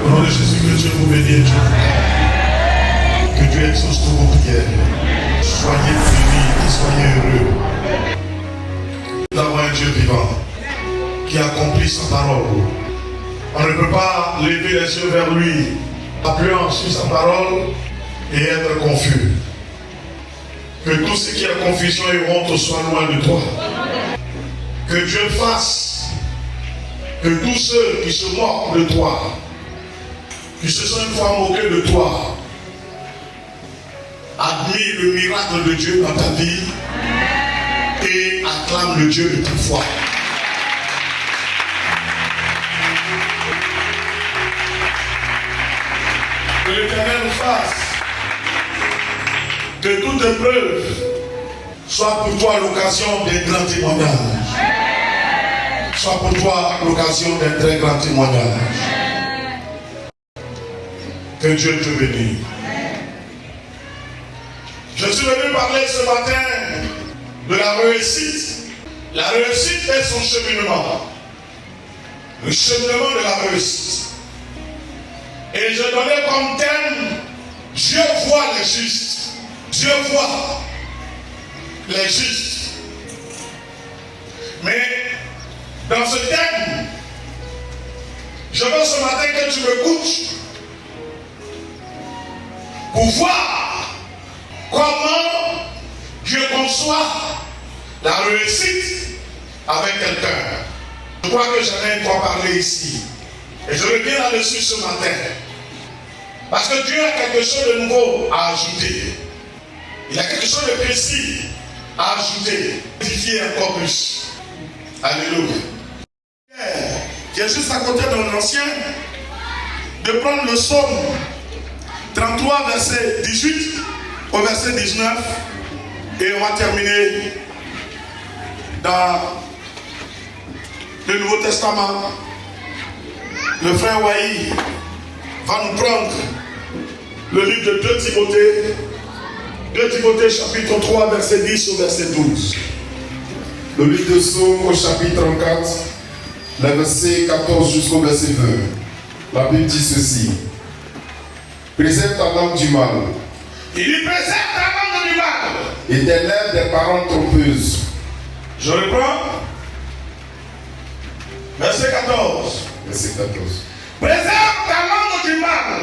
Au nom de Jésus, que Dieu vous bénisse. Que Dieu exauce tous vos prières. Soyez bénis et soyez heureux. Nous avons un Dieu vivant qui accomplit sa parole. On ne peut pas lever les yeux vers lui, appuyant sur sa parole et être confus. Que tout ce qui est confusion et honte soit loin de toi. Que Dieu fasse que tous ceux qui se moquent de toi, qui se sont une fois moqués de toi, admirent le miracle de Dieu dans ta vie et acclament le Dieu de ta foi. Que l'Éternel nous fasse que toute épreuve soit pour toi l'occasion d'un grand témoignage. Soit pour toi l'occasion d'un très grand témoignage. Que Dieu te bénisse. Je suis venu parler ce matin de la réussite. La réussite est son cheminement. Le cheminement de la réussite. Et je donnais comme thème, Dieu voit les justes. Dieu voit les justes. Mais dans ce thème, je veux ce matin que tu m'écoutes pour voir comment Dieu conçoit la réussite avec quelqu'un. Je crois que j'en ai une fois parlé ici. Et je reviens là-dessus ce matin. Parce que Dieu a quelque chose de nouveau à ajouter. Il a quelque chose de précis à ajouter. Édifier encore plus. Alléluia. Qui est juste à côté de l'ancien, de prendre le psaume 33, verset 18 au verset 19. Et on va terminer dans le Nouveau Testament. Le frère Wahi va nous prendre le livre de 2 Timothée. 2 Timothée chapitre 3 verset 10 au verset 12. Le livre de Psaume au chapitre 34, le verset 14 jusqu'au verset 20. La Bible dit ceci. Préserve ta langue du mal. Il dit préserve ta langue du mal. Et t'élève des paroles trompeuses. Je reprends. Verset 14. Verset 14. Préserve ta langue du mal.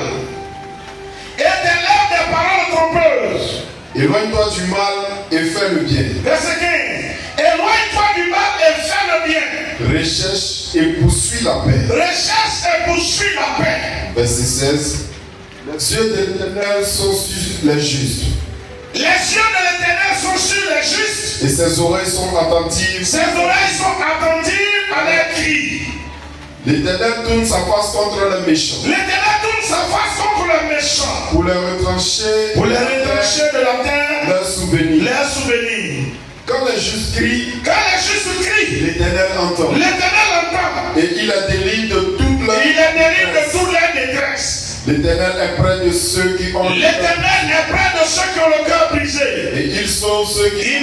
Et t'élève des paroles trompeuses. Éloigne-toi du mal et fais le bien. Verset 15. Éloigne-toi du mal et fais le bien. Recherche et poursuis la paix. Recherche et poursuis la paix. Verset 16. Les yeux de l'Éternel sont sur les justes. Les yeux de l'Éternel sont sur les justes. Et ses oreilles sont attentives. Ses oreilles sont attentives à leurs cris. L'Éternel tourne sa face contre les méchants. L'Éternel tourne sa face contre les méchants. Pour les retrancher. Pour les retrancher de la terre. Leurs souvenirs. Leurs souvenirs. Quand les justes crient. Quand les justes crient. L'Éternel entend. L'Éternel entend. Et il a délivré de toute leur détresse. Il a délivré de toute leur détresse. L'Éternel est près de ceux qui ont L'Éternel est près de ceux qui ont le cœur brisé. Et ils sont ceux qui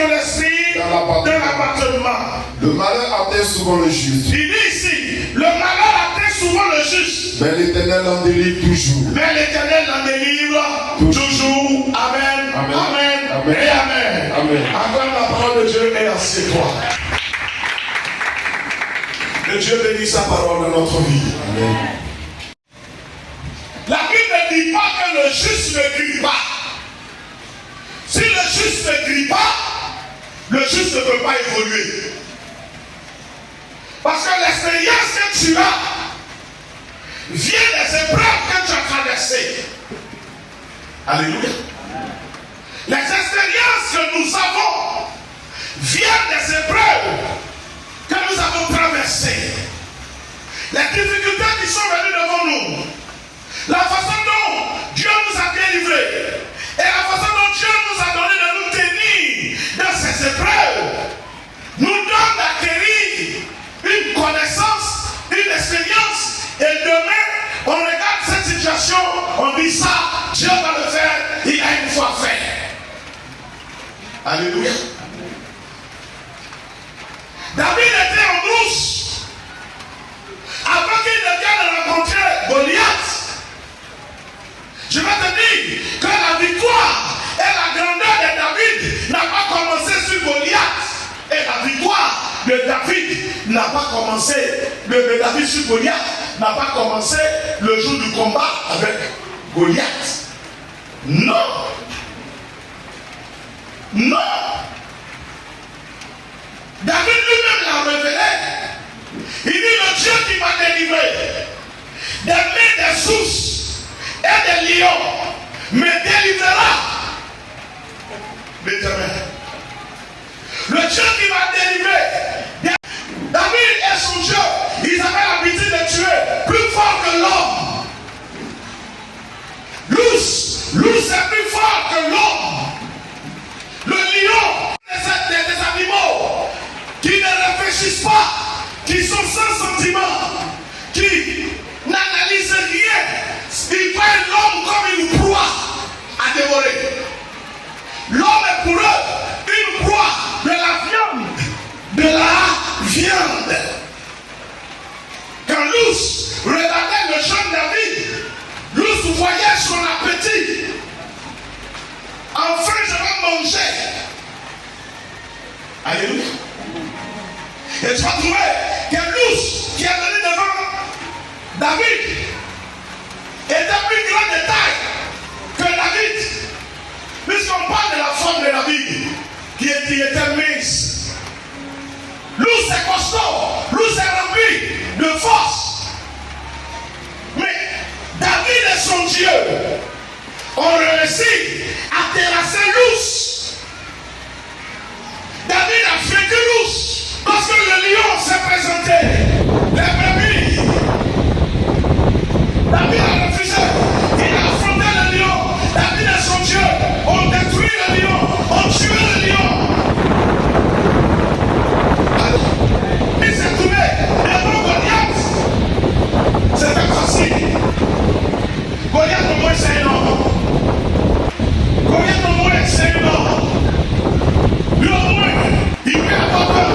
ont l'esprit de l'abattement. Le malheur atteint souvent le juste. Il dit ici, le malheur atteint souvent le juste. Mais l'Éternel en délivre toujours. Mais l'Éternel en délivre toujours. Amen. Amen. Amen. Amen. Et amen. Amen. Acclame la parole de Dieu et assieds-toi. Que Dieu bénisse sa parole dans notre vie. Amen. La Bible ne dit pas que le juste ne crie pas. Si le juste ne crie pas, le juste ne peut pas évoluer. Parce que l'expérience que tu as vient des épreuves que tu as traversées. Alléluia. Les expériences que nous avons viennent des épreuves que nous avons traversées. Les difficultés qui sont venues devant nous. La façon dont Dieu nous a délivrés et la façon dont Dieu nous a donné de nous tenir dans ces épreuves nous donne d'acquérir une connaissance, une expérience. Et demain, on regarde cette situation, on dit ça, Dieu va le faire, il a une fois fait. Alléluia. David était en brousse avant qu'il ne vienne rencontrer dit sur Goliath n'a pas commencé le jour du combat avec Goliath. Non. Non. David lui-même l'a révélé. Il dit le Dieu qui m'a délivré des mains des sources et des lions me délivrera. L'éternel. Le Dieu qui m'a délivré. David et son Dieu, ils avaient l'habitude de tuer plus fort que l'homme. L'ours est plus fort que l'homme. Le lion, des animaux qui ne réfléchissent pas, qui sont sans sentiment, qui n'analysent rien. Ils voient l'homme comme une proie à dévorer. L'homme est pour eux une proie de la viande. De la viande. Quand l'ours regardait le jeune David, l'ours voyait son appétit. Enfin, je vais manger. Alléluia. Et tu vas trouver que l'ours qui est venu devant David était plus grand de taille que David. Puisqu'on parle de la forme de David, qui était mince. L'ours est costaud, l'ours est rempli de force. Mais David et son Dieu ont réussi à terrasser l'ours. David a vaincu l'ours parce que le lion s'est présenté. Les brebis. David a refusé. Il a affronté le lion. David et son Dieu ont détruit le lion, ont tué le lion. Il s'est trouvé devant Goliath. C'était facile. Goliath au moins c'est un homme. Goliath au moins c'est un homme. Lui au moins, il peut avoir peur.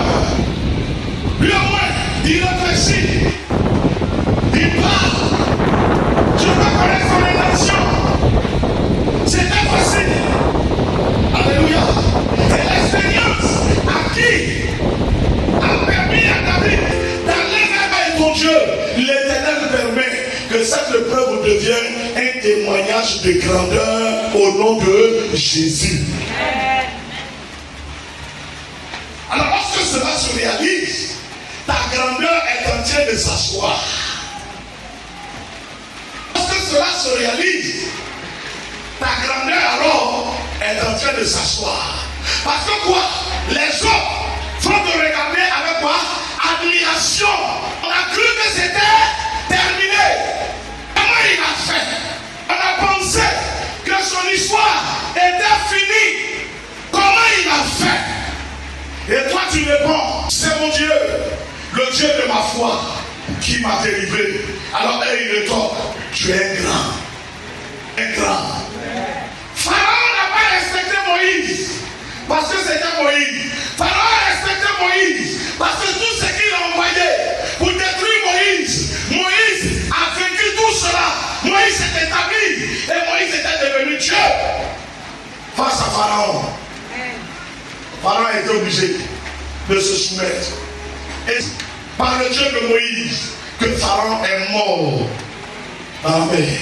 Lui au moins, il réfléchit. Il parle. Je peux connaître son intention. C'était facile. Alléluia. Et l'expérience acquise a permis à David d'aller vers ton Dieu. L'Éternel permet que cette épreuve devienne un témoignage de grandeur au nom de Jésus. Alors lorsque cela se réalise, ta grandeur est en train de s'asseoir. Lorsque cela se réalise, ta grandeur alors est en train de s'asseoir. Parce que quoi? Les autres vont te regarder avec quoi? Admiration. On a cru que c'était terminé. Comment il a fait? On a pensé que son histoire était finie. Comment il a fait? Et toi tu réponds, c'est mon Dieu, le Dieu de ma foi, qui m'a délivré. Alors il répond, tu es un grand. Un grand. Pharaon n'a pas respecté Moïse parce que c'était Moïse. Pharaon a respecté Moïse parce que tout ce qu'il a envoyé pour détruire Moïse, Moïse a vaincu tout cela. Moïse s'est établi et Moïse était devenu Dieu face à Pharaon. Pharaon a été obligé de se soumettre. Et par le Dieu de Moïse que Pharaon est mort. Amen.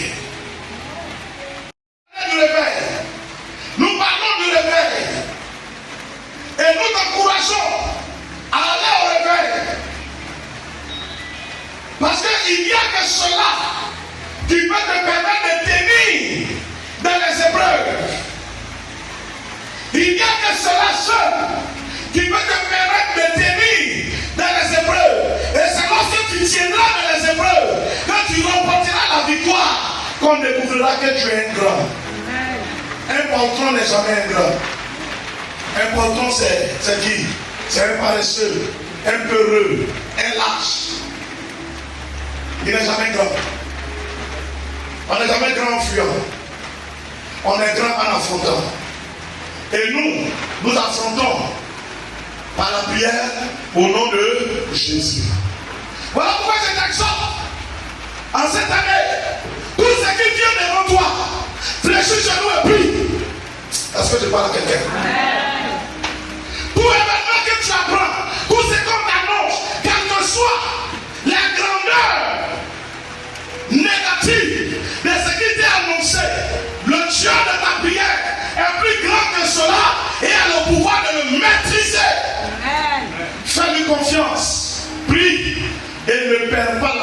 Nous parlons du réveil et nous t'encourageons à aller au réveil parce qu'il n'y a que cela qui peut te permettre de tenir dans les épreuves. Il n'y a que cela seul qui peut te permettre de tenir dans les épreuves. Et c'est lorsque tu tiendras dans les épreuves que tu remporteras la victoire qu'on découvrira que tu es un grand. Un poltron n'est jamais un grand. Un poltron c'est qui? C'est un paresseux, un peureux, un lâche. Il n'est jamais grand. On n'est jamais grand en fuyant. On est grand en affrontant. Et nous affrontons par la prière au nom de Jésus. Voilà pourquoi je t'exhorte en cette année. Tout ce qui vient devant toi, fléchis chez nous et prie. Est-ce que je parle à quelqu'un? Tout événement que tu apprends, tout ce qu'on t'annonce, quelle que soit la grandeur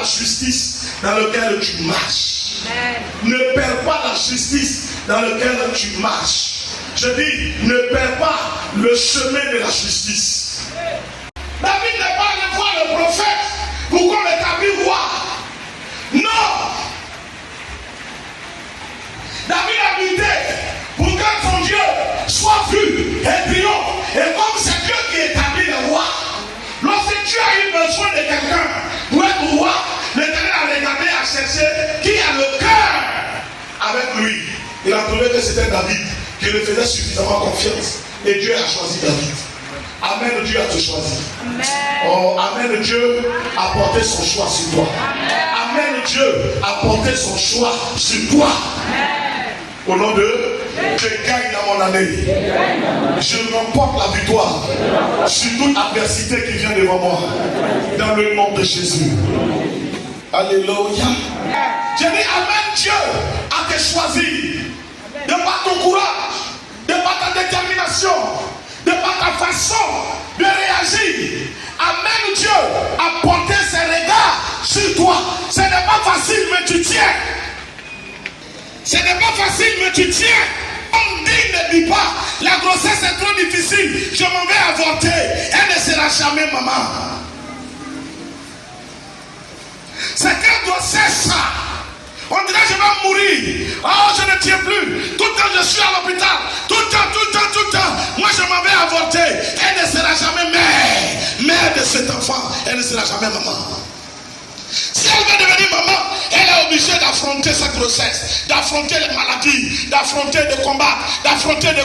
justice dans laquelle tu marches. Ne perds pas la justice dans laquelle tu marches. Je dis, ne perds pas le chemin de la justice. David n'est pas allé voir le prophète pour qu'on l'établisse roi. Non. David a lutté pour que son Dieu soit vu et triomphe. Et comme c'est Dieu qui établit le roi, lorsque tu as eu besoin de quelqu'un pour être roi, l'Éternel a regardé, a cherché qui a le cœur avec lui. Il a trouvé que c'était David qui lui faisait suffisamment confiance. Et Dieu a choisi David. Amen, Dieu a te choisi. Amen. Oh, Amen, Dieu a porté son choix sur toi. Amen, Dieu a porté son choix sur toi. Amen. Au nom de je gagne dans mon année. Je remporte la victoire sur toute adversité qui vient devant moi. Dans le nom de Jésus. Alléluia. Je dis Amen, Dieu a te choisi. De par ton courage, de par ta détermination, de par ta façon de réagir. Amen, Dieu a porté ses regards sur toi. Ce n'est pas facile, mais tu tiens. Ce n'est pas facile, mais tu tiens. On dit, ne dis pas, la grossesse est trop difficile, je m'en vais avorter. Elle ne sera jamais maman. C'est quelle grossesse ça? On dirait je vais mourir. Oh, je ne tiens plus. Tout le temps je suis à l'hôpital. Tout le temps. Moi je m'en vais avorter. Elle ne sera jamais mère de cet enfant. Elle ne sera jamais maman. Si elle veut devenir maman, elle est obligée d'affronter sa grossesse, d'affronter les maladies, d'affronter des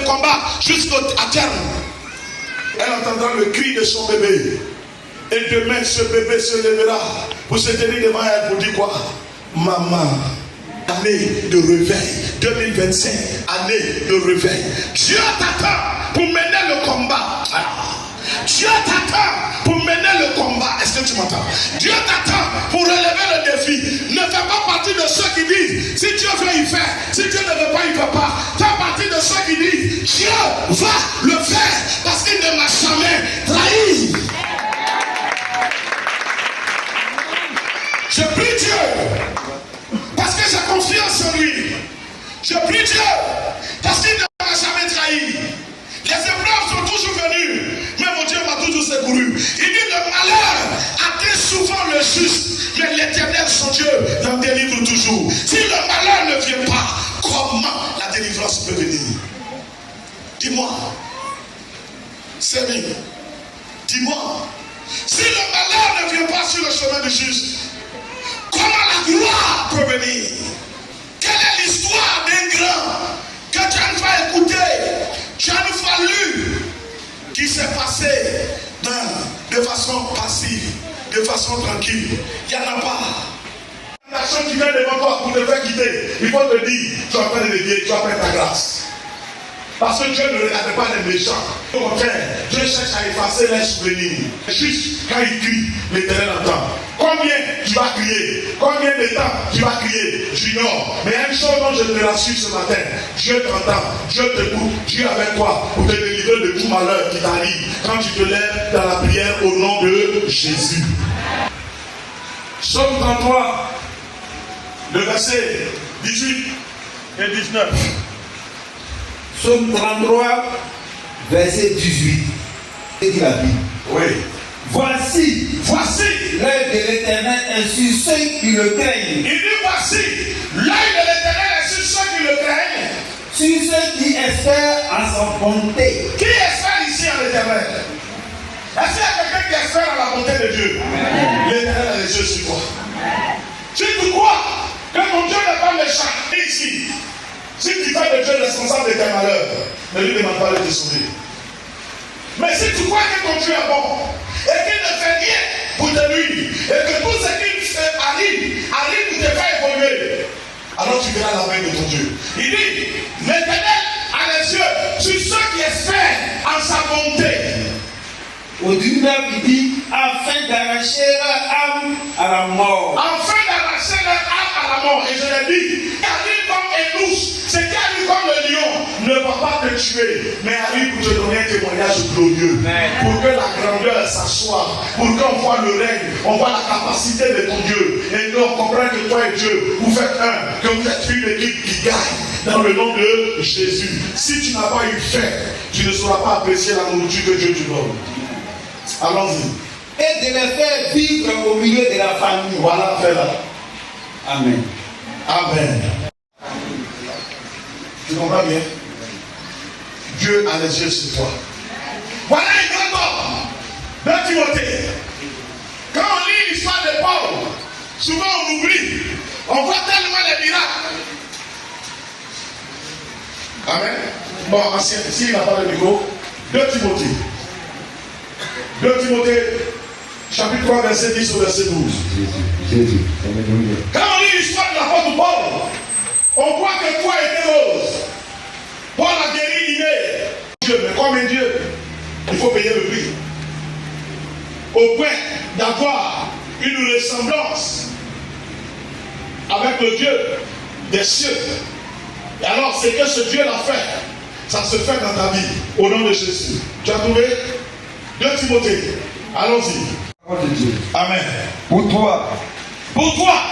combats jusqu'à terme. Elle entendra le cri de son bébé. Et demain ce bébé se lèvera pour se tenir devant elle pour dire quoi? Maman, année de réveil, 2025, année de réveil. Dieu t'attend pour mener le combat. Dieu t'attend pour mener le combat. Est-ce que tu m'entends? Dieu t'attend pour relever le défi. Ne fais pas partie de ceux qui disent si Dieu veut y faire, si Dieu ne veut pas, il ne fait pas. Fais partie de ceux qui disent Dieu va le faire parce qu'il ne m'a jamais trahi. Je prie Dieu parce que j'ai confiance en lui. Je prie Dieu parce qu'il ne m'a jamais trahi. Les épreuves sont toujours venues, mais mon Dieu m'a toujours secouru. Il dit le malheur atteint souvent le juste, mais l'Éternel son Dieu l'en délivre toujours. Si le malheur ne vient pas, comment la délivrance peut venir? Dis-moi, Sémi, dis-moi, si le malheur ne vient pas sur le chemin du juste, comment la gloire peut venir? Quelle est l'histoire d'un grand que tu as une fois écouté, tu as une fois lu, qui s'est passé de façon passive, de façon tranquille? Il n'y en a pas. La chose qui vient devant toi pour te faire quitter, il faut te dire, tu vas faire le dévier, tu vas faire ta grâce. Parce que Dieu ne regarde pas les méchants. Au contraire, Dieu cherche à effacer les souvenirs. Juste quand il crie, l'Éternel entend. Combien tu vas crier? Combien de temps tu vas crier? J'ignore. Mais il y a une chose dont je te rassure ce matin. Dieu t'entend, Dieu t'écoute, Dieu est avec toi pour te délivrer de tout malheur qui t'arrive quand tu te lèves dans la prière au nom de Jésus. Psaume 33, le verset 18 et 19. Psaume 33, verset 18. Et dit la Bible. Oui. Voici l'œil de l'Éternel est sur ceux qui le craignent. Il dit voici l'œil de l'Éternel est sur ceux qui le craignent. Sur ceux qui espèrent à sa bonté. Qui espère ici en l'Éternel? Est-ce qu'il y a quelqu'un qui espère à la bonté de Dieu? L'Éternel a les yeux sur toi. Si tu crois que ton Dieu n'est pas méchant ici, si tu fais de Dieu responsable de tes malheurs, ne lui demande pas de te sauver. Mais si tu crois que ton Dieu est bon et qu'il ne fait rien pour te nuire et que tout ce qu'il fait arrive pour te faire évoluer, alors tu verras la main de ton Dieu. Il dit, l'Éternel a les yeux sur ceux qui espèrent en sa bonté. Au 19, il dit, afin d'arracher leur âme à la mort. Afin d'arracher leur âme à la mort. Et je l'ai dit, qui arrive comme un ours, ce qui arrive comme le lion, ne va pas te tuer. tuer, mais arrive pour te donner un témoignage glorieux. Pour que la grandeur s'assoie, pour qu'on voit le règne, on voit la capacité de ton Dieu. Et qu'on comprenne que toi et Dieu, vous faites un, que vous êtes une équipe qui gagne dans le nom de Jésus. Si tu n'as pas eu faim, tu ne sauras pas apprécier la nourriture que Dieu te donne. Allons-y. Et de les faire vivre au milieu de la famille. Voilà, frère. Amen. Amen. Tu comprends bien? Dieu a les yeux sur toi. Voilà un grand homme dans Timothée. Quand on lit l'histoire de Paul, souvent on oublie. On voit tellement les miracles. Amen. Bon, ancien, s'il n'a pas le micro, 2 Timothée. 2 Timothée, chapitre 3, verset 10 au verset 12. Quand on lit l'histoire de l'apôtre Paul, on voit que toi était rose. Paul a guéri Dieu, mais comme un Dieu, il faut payer le prix. Au point d'avoir une ressemblance avec le Dieu des cieux. Et alors, c'est que ce Dieu l'a fait. Ça se fait dans ta vie, au nom de Jésus. Tu as trouvé? 2 Timothée. Allons-y. Amen. Pour toi,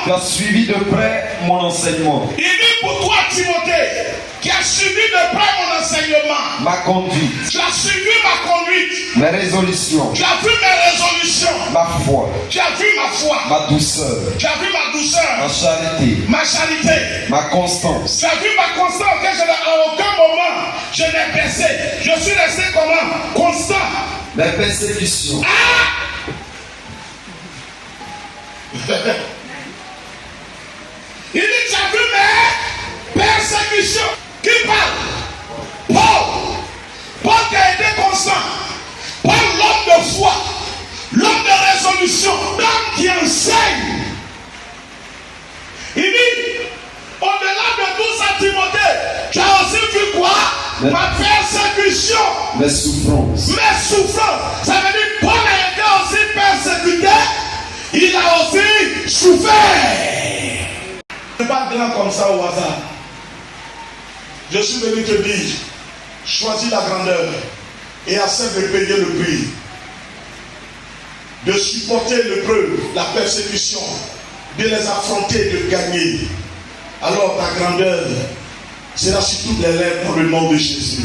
tu as suivi de près mon enseignement. Il dit pour toi, Timothée, qui a suivi de près mon enseignement. Ma conduite. Tu as suivi ma conduite. Mes résolutions. Tu as vu mes résolutions. Ma foi. Tu as vu ma foi. Ma douceur. Tu as vu ma douceur. Ma charité. Ma charité. Ma constance. Tu as vu ma constance que à aucun moment je n'ai baissé. Je suis resté comment? Constant. Mes persécutions. Il dit, tu as vu mes persécutions. Qui parle? Paul qui a été constant. Paul, l'homme de foi, l'homme de résolution, l'homme qui enseigne. Il dit, au-delà de tout ça, Timothée, tu as aussi vu quoi? Ma persécution. Mes souffrances. Mes souffrances. Ça veut dire, Paul a été aussi persécuté. Il a aussi souffert. Ce n'est pas grand comme ça au hasard. Je suis venu te dire, choisis la grandeur et accepte de payer le prix. De supporter l'épreuve, la persécution, de les affronter, de gagner. Alors ta grandeur sera sur toutes les lèvres dans le nom de Jésus.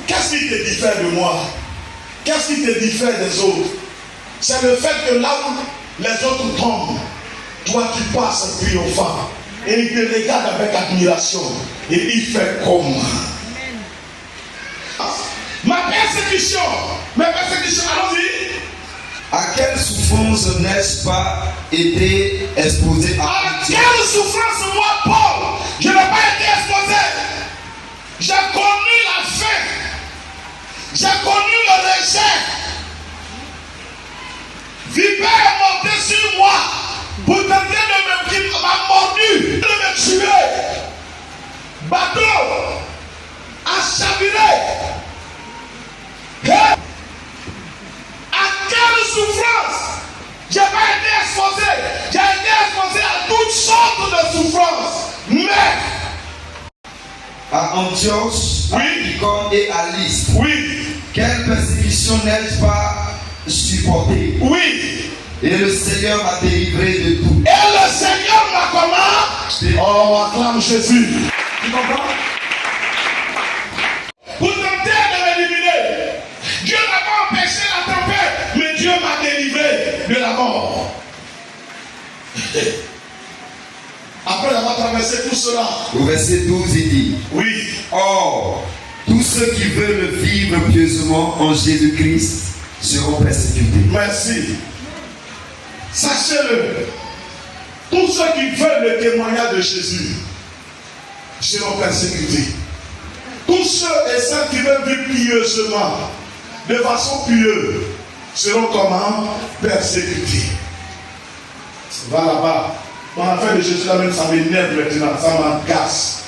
Qu'est-ce qui te diffère de moi? Qu'est-ce qui te diffère des autres? C'est le fait que là où les autres tombent, toi tu passes triomphant. Et il te regarde avec admiration. Et il fait comme. Ma persécution, allons-y. À quelle souffrance n'ai-je pas été exposé à quelle souffrance, moi, Paul, je n'ai pas été exposé. J'ai connu la faim. J'ai connu le rejet. Vipère est monté sur moi pour tenter de m'a mordu, de me tuer. Bateau a chaviré. À quelle souffrance? J'ai pas été exposé. J'ai été exposé à toutes sortes de souffrances. Mais à Antioche, oui, à Icône et à Lystre. Oui. Quelle persécution n'ai-je pas supporté? Oui. Et le Seigneur m'a délivré de tout. Et le Seigneur m'a comment? Oh, acclame Jésus. Tu comprends? Pour tenter de m'éliminer. Dieu n'a pas empêché la tempête, mais Dieu m'a délivré de la mort. Après avoir traversé tout cela. Au verset 12, il dit, oui. Or, tous ceux qui veulent vivre pieusement en Jésus-Christ seront persécutés. Merci. Sachez-le, tous ceux qui veulent le témoignage de Jésus seront persécutés. Tous ceux et celles qui veulent vivre pieusement, de façon pieuse, seront comment? Persécutés. Va là-bas. Mon affaire de Jésus là-même, ça m'énerve maintenant, ça m'agace.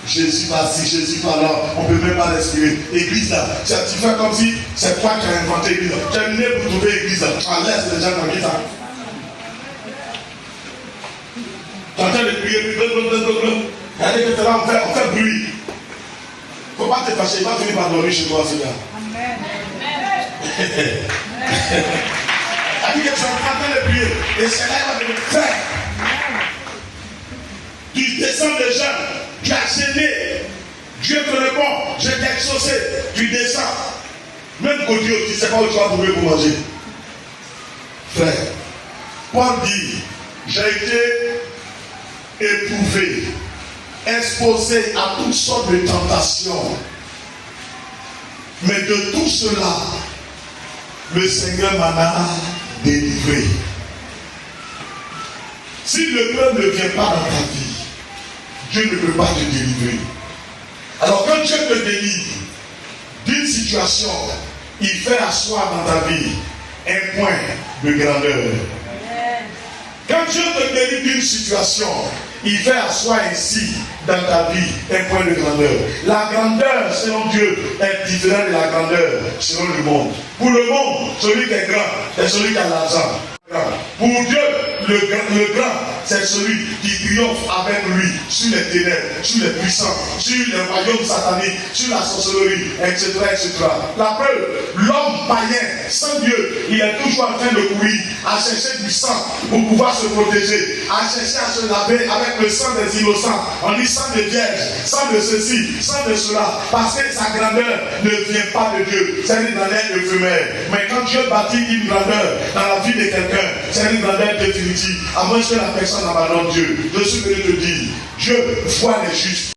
Jésus va-ci, Jésus va là, on ne peut même pas respirer. Église là, tu fais comme si c'est toi qui as inventé l'église. Tu es né pour trouver l'église là. En laisse les gens dans l'église là. Tu es en train de prier, regardez que là, on fait bruit. Il faut pas te fâcher, il va finir par dormir chez toi, ce gars. Amen. A dit que tu es en train de prier et c'est là qu'il va devenir frère. Tu descends déjà, tu as cédé. Dieu te répond, je t'ai exaucé. Tu descends. Même qu'au Dieu, tu ne sais pas où tu vas trouver pour manger. Frère, Paul dit, j'ai été éprouvé, exposé à toutes sortes de tentations. Mais de tout cela, le Seigneur m'en a délivré. Si le peuple ne vient pas dans ta vie, Dieu ne peut pas te délivrer. Alors quand Dieu te délivre d'une situation, il fait asseoir dans ta vie un point de grandeur. Quand Dieu te délivre d'une situation, il fait asseoir ainsi dans ta vie un point de grandeur. La grandeur selon Dieu est différente de la grandeur selon le monde. Pour le monde, celui qui est grand est celui qui a l'argent. Pour Dieu, le grand, c'est celui qui triomphe avec lui sur les ténèbres, sur les puissants, sur les royaumes sataniques, sur la sorcellerie, etc. etc. La preuve, l'homme païen, sans Dieu, il est toujours en train de courir, à chercher du sang pour pouvoir se protéger, à chercher à se laver avec le sang des innocents. On dit sang de vierge, sang de ceci, sang de cela, parce que sa grandeur ne vient pas de Dieu, c'est une grandeur éphémère. Mais quand Dieu bâtit une grandeur dans la vie de quelqu'un, c'est une grandeur définitive, à moins que la personne abandonne Dieu. Je suis venu te dire, Dieu voit les justes.